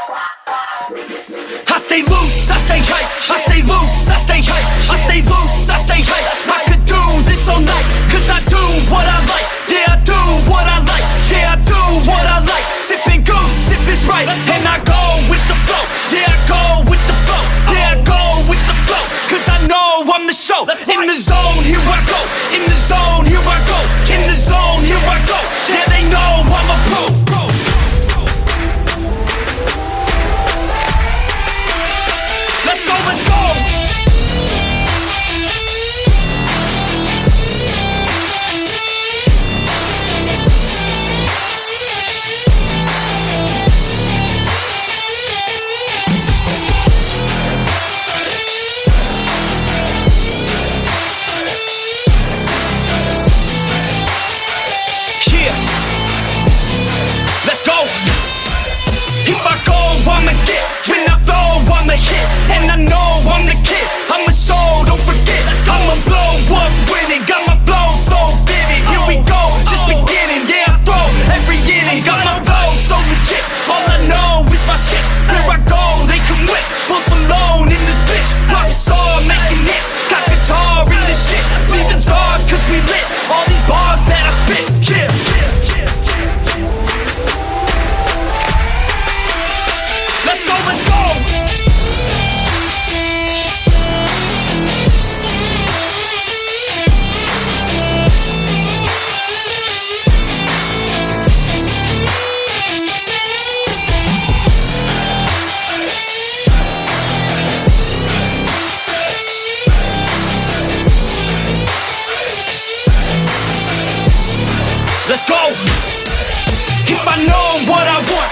I stay loose, I stay hype. I stay loose, I stay hype. I stay loose, I stay hype. I could do this all night, cause I do what I like. Yeah, I do what I like. Yeah, I do what I like. Sipping goose, if it's right. And I go with the flow. Yeah, I go with the flow. Yeah, I go with the flow. Cause I know I'm the show. In the zone, here I go. In the zone, here I go. In the zone, here I go. Yeah, they know I'm a pro. Let's go, let's go! Yeah! Let's go! If I go, I'ma get. When I flow, I'ma hit. And I know I'm the kid. I'm a soul, don't forget. I'ma blow up winning. Got my flow so vivid. Here we go, just beginning. Yeah, I throw every inning. Got my flow so legit. All I know is my shit. Here I go, they come with. Post Malone in this bitch. Rockstar making hits. Got guitar in this shit. Leaving scars cause we lit. All these bars that I spit. Yeah. Let's go, let's go! Let's go! If I know what I want,